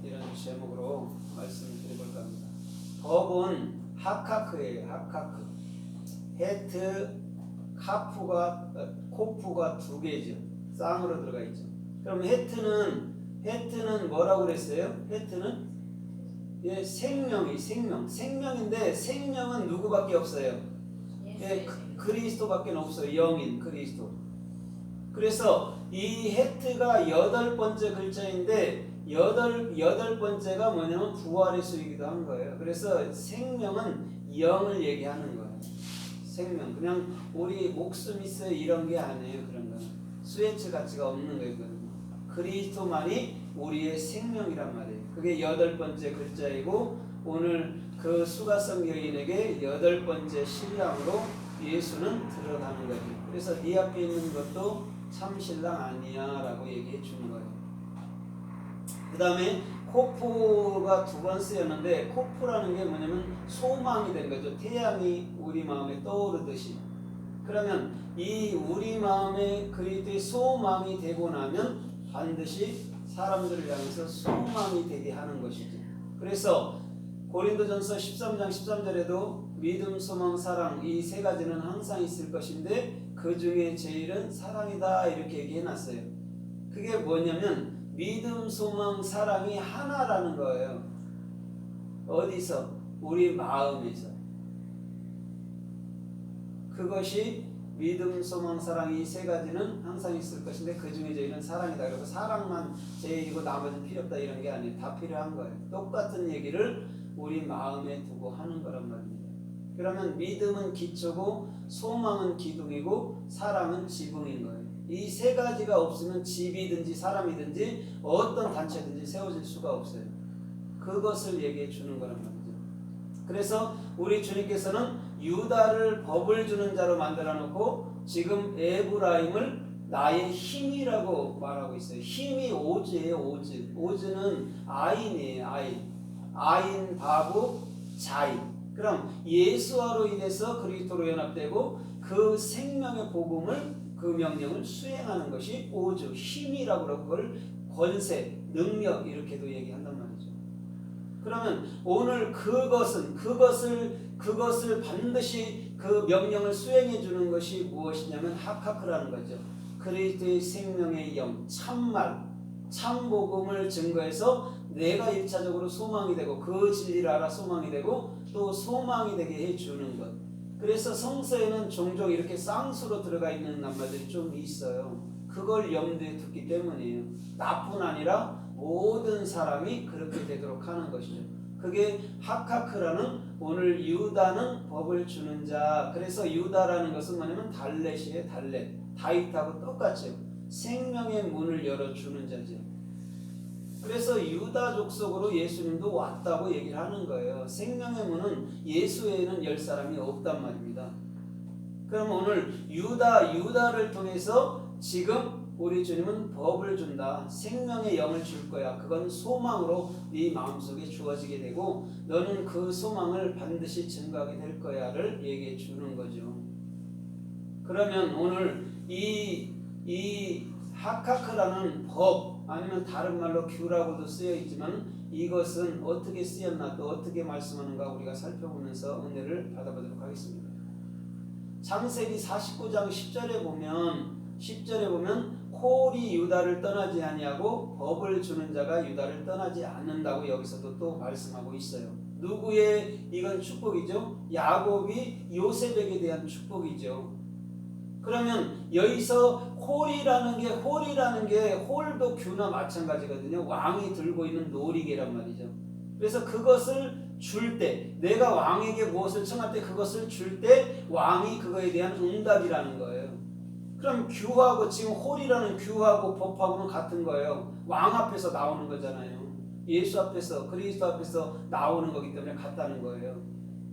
이런 제목으로 말씀드려볼까 합니다. 법은 하카크예요. 하카크. 헤트, 코프가 두 개죠. 쌍으로 들어가 있죠. 그럼 헤트는 뭐라고 그랬어요? 헤트는 생명인데 생명은 누구밖에 없어요? 그리스도밖에 없어요. 영인 그리스도. 그래서 이 헤트가 여덟 번째 글자인데 여덟 번째가 뭐냐면 부활의 수이기도 한 거예요. 그래서 생명은 영을 얘기하는 거예요. 생명. 그냥 우리 목숨 있어요 이런 게 아니에요. 그런 거. 수혜체 가치가 없는 거예요. 그리스도만이 우리의 생명이란 말이에요. 그게 여덟 번째 글자이고 오늘 그 수가성 여인에게 여덟 번째 신랑으로 예수는 들어가는 거예요. 그래서 네 앞에 있는 것도 참 신랑 아니야 라고 얘기해 주는 거예요. 그 다음에 코프가 두 번 쓰였는데 코프라는 게 뭐냐면 소망이 된 거죠. 태양이 우리 마음에 떠오르듯이. 그러면 이 우리 마음에 그리스도의 소망이 되고 나면 반드시 사람들을 향해서 소망이 되게 하는 것이죠. 그래서 고린도전서 13장 13절에도 믿음, 소망, 사랑 이 세 가지는 항상 있을 것인데 그 중에 제일은 사랑이다 이렇게 얘기해놨어요. 그게 뭐냐면 믿음, 소망, 사랑이 하나라는 거예요. 어디서? 우리 마음에서. 그것이 믿음, 소망, 사랑 이 세 가지는 항상 있을 것인데 그 중에 제일은 사랑이다. 그래서 사랑만 제일이고 나머지는 필요 없다 이런 게 아니에요. 다 필요한 거예요. 똑같은 얘기를 우리 마음에 두고 하는 거란 말입니다. 그러면 믿음은 기초고 소망은 기둥이고 사랑은 지붕인 거예요. 이 세 가지가 없으면 집이든지 사람이든지 어떤 단체든지 세워질 수가 없어요. 그것을 얘기해 주는 거란 말이죠. 그래서 우리 주님께서는 유다를 법을 주는 자로 만들어 놓고 지금 에브라임을 나의 힘이라고 말하고 있어요. 힘이 오즈예요. 오즈는 아인이에요. 아인, 바브, 자인. 그럼 예수와로 인해서 그리스도로 연합되고 그 생명의 복음을 그 명령을 수행하는 것이 오즈, 힘이라고 그러고 그걸 권세, 능력 이렇게도 얘기한단 말이죠. 그러면 오늘 그것을 반드시 그 명령을 수행해 주는 것이 무엇이냐면 하카크라는 거죠. 그리스도의 생명의 영, 참말, 참복음을 증거해서 내가 1차적으로 소망이 되고 그 진리를 알아 소망이 되고 또 소망이 되게 해주는 것. 그래서 성서에는 종종 이렇게 쌍수로 들어가 있는 낱말들이 좀 있어요. 그걸 염두에 두기 때문이에요. 나뿐 아니라 모든 사람이 그렇게 되도록 하는 것이죠. 그게 하카크라는 오늘 유다는 법을 주는 자. 그래서 유다라는 것은 뭐냐면 달렛이에요. 달렛. 다윗하고 똑같죠. 생명의 문을 열어주는 자죠. 그래서 유다 족속으로 예수님도 왔다고 얘기를 하는 거예요. 생명의 문은 예수 외에는 열 사람이 없단 말입니다. 그럼 오늘 유다를 통해서 지금 우리 주님은 법을 준다. 생명의 영을 줄 거야. 그건 소망으로 네 마음속에 주어지게 되고 너는 그 소망을 반드시 증거하게 될 거야를 얘기해 주는 거죠. 그러면 오늘 이 하카크라는 법 아니면 다른 말로 규라고도 쓰여 있지만 이것은 어떻게 쓰였나 또 어떻게 말씀하는가 우리가 살펴보면서 은혜를 받아보도록 하겠습니다. 창세기 49장 10절에 보면 콜이 유다를 떠나지 아니하고 법을 주는 자가 유다를 떠나지 않는다고 여기서도 또 말씀하고 있어요. 누구의 이건 축복이죠? 야곱이 요셉에게 대한 축복이죠. 그러면 여기서 홀이라는 게 홀도 규나 마찬가지거든요. 왕이 들고 있는 놀이개란 말이죠. 그래서 그것을 줄 때 내가 왕에게 무엇을 청할 때 그것을 줄 때 왕이 그거에 대한 응답이라는 거예요. 그럼 규하고 지금 홀이라는 규하고 법하고는 같은 거예요. 왕 앞에서 나오는 거잖아요. 예수 앞에서 그리스도 앞에서 나오는 거기 때문에 같다는 거예요.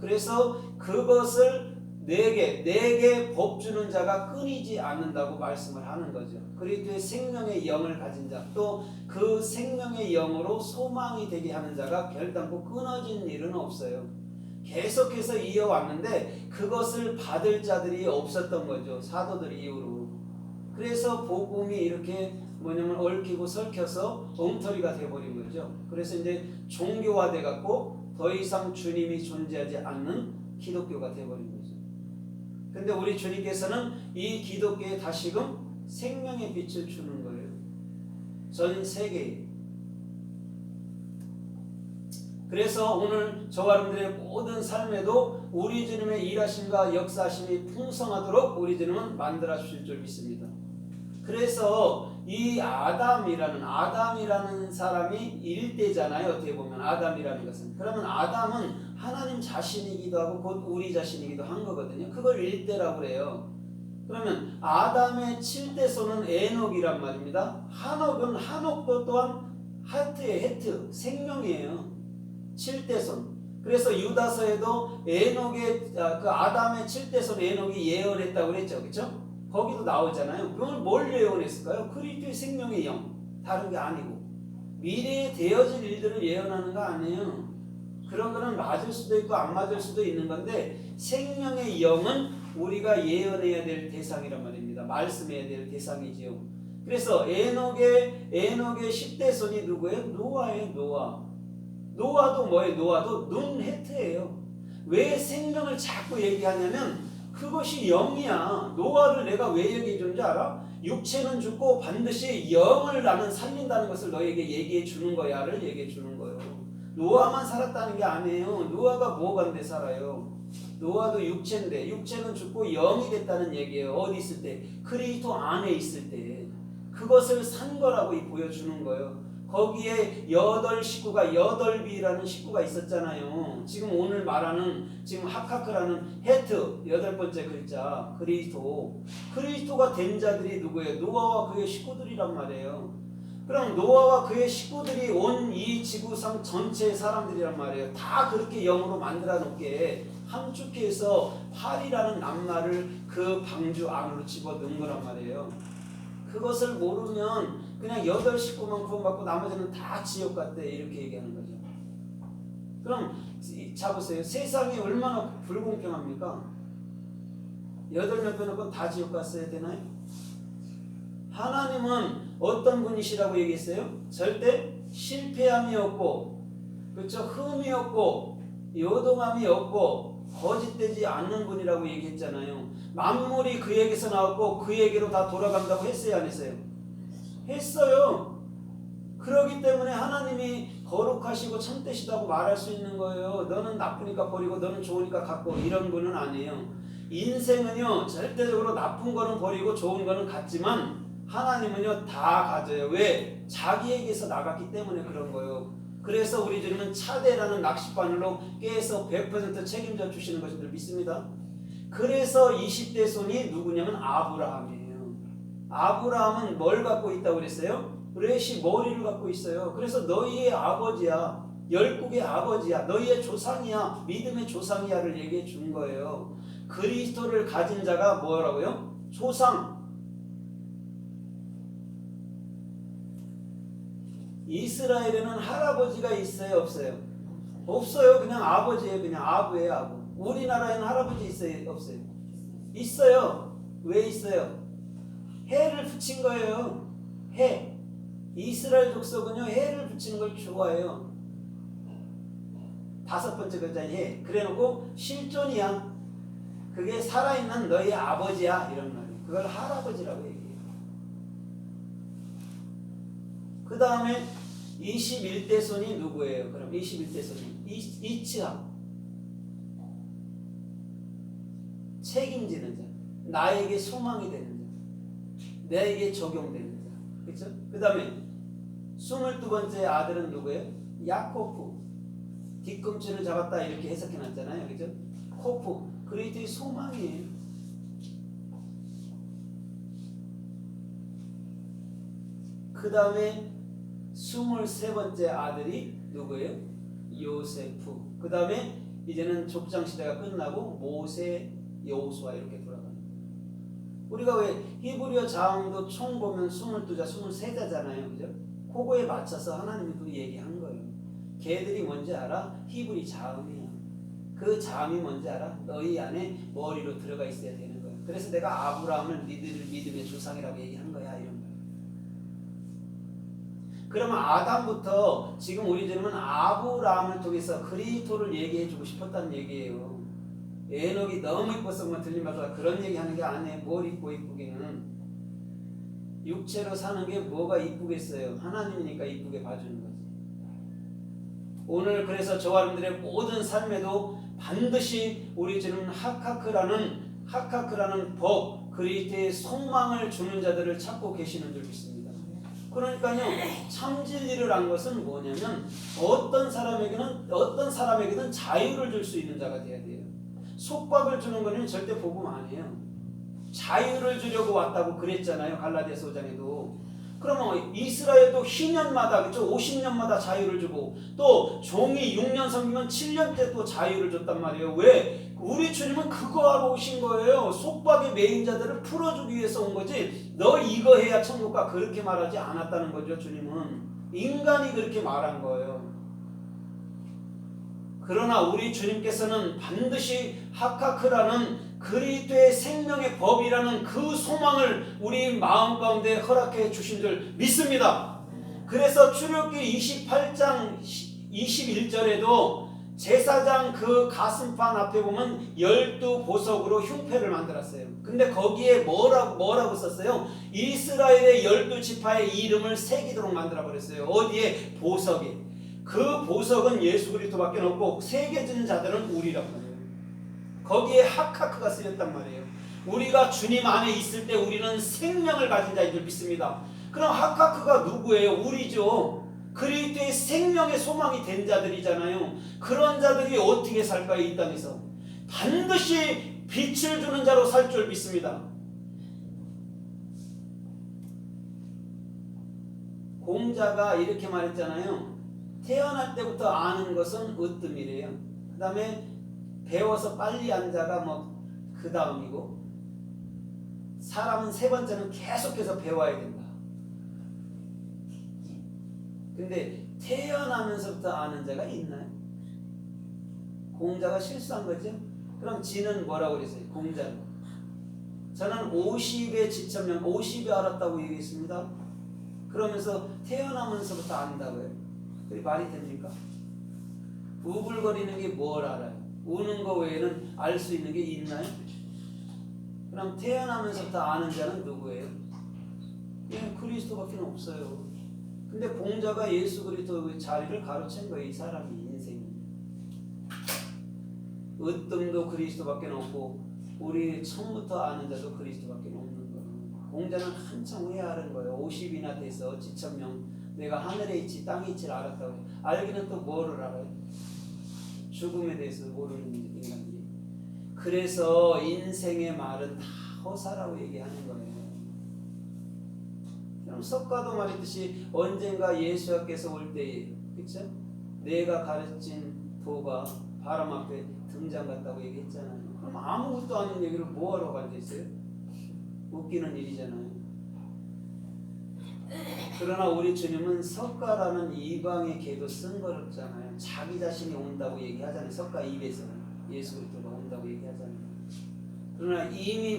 그래서 그것을 내게 법 주는 자가 끊이지 않는다고 말씀을 하는 거죠. 그리스도의 생명의 영을 가진 자, 또 그 생명의 영으로 소망이 되게 하는 자가 결단코 끊어진 일은 없어요. 계속해서 이어왔는데 그것을 받을 자들이 없었던 거죠. 사도들 이후로. 그래서 복음이 이렇게 뭐냐면 얽히고 설켜서 엉터리가 돼버린 거죠. 그래서 이제 종교화돼 갖고 더 이상 주님이 존재하지 않는 기독교가 돼버린 거죠. 근데 우리 주님께서는 이 기독교에 다시금 생명의 빛을 주는 거예요. 전 세계에. 그래서 오늘 저와 여러분들의 모든 삶에도 우리 주님의 일하심과 역사하심이 풍성하도록 우리 주님은 만들어 주실 줄 믿습니다. 그래서 이 아담이라는 사람이 일대잖아요. 어떻게 보면 아담이라는 것은. 그러면 아담은 하나님 자신이기도 하고 곧 우리 자신이기도 한 거거든요. 그걸 일대라고 그래요. 그러면 아담의 7대손은 에녹이란 말입니다. 한옥도 또한 헤트 생명이에요. 7대손. 그래서 유다서에도 에녹의 그 아담의 7대손 에녹이 예언했다고 그랬죠. 그렇죠? 거기도 나오잖아요. 그걸 뭘 예언했을까요? 그리스도의 생명의 영. 다른 게 아니고. 미래에 되어질 일들을 예언하는 거 아니에요. 그런 거는 맞을 수도 있고 안 맞을 수도 있는 건데 생명의 영은 우리가 예언해야 될 대상이란 말입니다. 말씀해야 될 대상이지요. 그래서 에녹의 10대손이 누구예요? 노아예요. 노아도 뭐예요? 노아도 눈 헤트예요. 왜 생명을 자꾸 얘기하냐면 그것이 영이야. 노아를 내가 왜 얘기해 주는지 알아? 육체는 죽고 반드시 영을 나는 살린다는 것을 너에게 얘기해 주는 거야를 얘기해 주는 거예요. 노아만 살았다는 게 아니에요. 노아가 뭐간데 살아요? 노아도 육체인데 육체는 죽고 영이 됐다는 얘기예요. 어디 있을 때? 그리스도 안에 있을 때. 그것을 산 거라고 보여주는 거예요. 거기에 8비라는 식구가 있었잖아요. 지금 오늘 말하는 지금 하카크라는 헤트 8번째 글자 그리스도가 된 자들이 누구예요? 노아와 그의 식구들이란 말이에요. 그럼 노아와 그의 식구들이 온 이 지구상 전체의 사람들이란 말이에요. 다 그렇게 영으로 만들어 놓게 함축해서 8이라는 낱말을 그 방주 안으로 집어넣은 거란 말이에요. 그것을 모르면 그냥 8식구만 구원받고 나머지는 다 지옥 갔대 이렇게 얘기하는 거죠. 그럼 자 보세요. 세상이 얼마나 불공평합니까? 8명 빼놓고 다 지옥 갔어야 되나요? 하나님은 어떤 분이시라고 얘기했어요? 절대 실패함이 없고, 그렇죠? 흠이 없고, 요동함이 없고, 거짓되지 않는 분이라고 얘기했잖아요. 만물이 그에게서 나왔고 그에게로 다 돌아간다고 했어요, 안 했어요? 했어요. 그렇기 때문에 하나님이 거룩하시고 참되시다고 말할 수 있는 거예요. 너는 나쁘니까 버리고 너는 좋으니까 갖고 이런 분은 아니에요. 인생은요 절대적으로 나쁜 거는 버리고 좋은 거는 갖지만 하나님은요 다 가져요. 왜? 자기에게서 나갔기 때문에 그런 거예요. 그래서 우리 주님은 차대라는 낚싯바늘로 깨서 100% 책임져 주시는 것을 믿습니다. 그래서 20대 손이 누구냐면 아브라함이에요. 아브라함은 뭘 갖고 있다고 그랬어요? 렛이 머리를 갖고 있어요. 그래서 너희의 아버지야. 열국의 아버지야. 너희의 조상이야. 믿음의 조상이야를 얘기해 준 거예요. 그리스도를 가진 자가 뭐라고요? 조상. 이스라엘에는 할아버지가 있어요? 없어요? 없어요. 그냥 아버지예요. 그냥 아부예요. 아부. 우리나라에는 할아버지 있어요? 없어요? 있어요. 왜 있어요? 해를 붙인 거예요. 해. 이스라엘 족속은요 해를 붙이는 걸 좋아해요. 5번째 글자인 해. 그래놓고 실존이야. 그게 살아있는 너희 아버지야 이런 말이에요. 그걸 할아버지라고 얘기해요. 그 다음에 21대 손이 누구예요? 그럼 21대 손이 이츠함. 책임지는 자. 나에게 소망이 되는 자. 내게 적용되는 자. 그렇죠? 그 다음에 22번째 아들은 누구예요? 야코프. 뒤꿈치를 잡았다 이렇게 해석해놨잖아요. 그렇죠? 코프. 그리스도의 소망이에요. 그 다음에 23번째 아들이 누구예요? 요세프. 그 다음에 이제는 족장 시대가 끝나고 모세, 여호수아 이렇게 돌아가는. 우리가 왜 히브리어 자음도 총 보면 22자, 23자잖아요. 그죠? 그거에 맞춰서 하나님이 그 얘기한 거예요. 걔들이 뭔지 알아? 히브리 자음이야. 그 자음이 뭔지 알아? 너희 안에 머리로 들어가 있어야 되는 거예요. 그래서 내가 아브라함을 니들 믿음의 조상이라고 얘기한 거야. 이런 거예요. 그러면 아담부터 지금 우리 주님은 아브라함을 통해서 그리스도를 얘기해 주고 싶었다는 얘기예요. 에녹이 너무 이뻤으면 들림받아 그런 얘기하는 게 아니에요. 뭘 이쁘고 이쁘기는. 육체로 사는 게 뭐가 이쁘겠어요. 하나님이니까 이쁘게 봐주는 거지. 오늘 그래서 저와 여러분들의 모든 삶에도 반드시 우리 주님은 하카크라는 법, 그리스도의 소망을 주는 자들을 찾고 계시는 줄 믿습니다. 그러니까요, 참 진리를 안 것은 뭐냐면 어떤 사람에게는 자유를 줄 수 있는 자가 돼야 돼요. 속박을 주는 거는 절대 복음 아니에요. 자유를 주려고 왔다고 그랬잖아요. 갈라디아서 5장에도. 그러면 이스라엘도 희년마다, 그렇죠? 50년마다 자유를 주고, 또 종이 6년 섬기면 7년째 또 자유를 줬단 말이에요. 왜? 우리 주님은 그거 하러 오신 거예요. 속박에 매인 자들을 풀어주기 위해서 온 거지, 너 이거 해야 천국 가, 그렇게 말하지 않았다는 거죠. 주님은 인간이 그렇게 말한 거예요. 그러나 우리 주님께서는 반드시 하카크라는 그리스도의 생명의 법이라는 그 소망을 우리 마음 가운데 허락해 주신 줄 믿습니다. 그래서 출애굽기 28장 21절에도 제사장 그 가슴판 앞에 보면 12보석으로 흉패를 만들었어요. 근데 거기에 뭐라고 썼어요? 이스라엘의 12지파의 이름을 새기도록 만들어 버렸어요. 어디에? 보석에. 그 보석은 예수 그리스도밖에 없고 새겨지는 자들은 우리란 말이에요. 거기에 하카크가 쓰였단 말이에요. 우리가 주님 안에 있을 때 우리는 생명을 가진 자인 줄 믿습니다. 그럼 하카크가 누구예요? 우리죠. 그리스도의 생명의 소망이 된 자들이잖아요. 그런 자들이 어떻게 살까요? 이 땅에서 반드시 빛을 주는 자로 살 줄 믿습니다. 공자가 이렇게 말했잖아요. 태어날 때부터 아는 것은 으뜸이래요. 그 다음에 배워서 빨리 안 자가 그 다음이고, 사람은 세 번째는 계속해서 배워야 된다. 근데 태어나면서부터 아는 자가 있나요? 공자가 실수한 거죠? 그럼 지는 뭐라고 그랬어요? 공자는. 저는 50에 지천명, 50에 알았다고 얘기했습니다. 그러면서 태어나면서부터 안다고요. 그게 말이 됩니까? 우글거리는 게 뭘 알아요? 우는 거 외에는 알 수 있는 게 있나요? 그럼 태어나면서부터 아는 자는 누구예요? 그냥 그리스도밖에 없어요. 근데 공자가 예수 그리스도의 자리를 가로챈 거예요. 이 사람이 인생이. 으뜸도 그리스도밖에 없고 우리 처음부터 아는 자도 그리스도밖에 없는 거예요. 공자는 한참 후에 알은 거예요. 50이나 돼서 지천명, 내가 하늘에 있지 땅에 있지를 알았다고. 알기는 또 뭐를 알아요? 죽음에 대해서 모르는 인간이. 그래서 인생의 말은 다 허사라고 얘기하는 거예요. 그럼 석가도 말했듯이 언젠가 예수께서 올 때에, 그쵸? 내가 가르친 도가 바람 앞에 등장 같다고 얘기했잖아요. 그럼 아무것도 아닌 얘기를 뭐하러 앉아있어요? 웃기는 일이잖아요. 그러나 우리 주님은 석가라는 이방의 개도 쓴거롭잖아요. 자기 자신이 온다고 얘기하잖아요. 석가 입에서는 예수 그리스도가 온다고 얘기하잖아요. 그러나 이미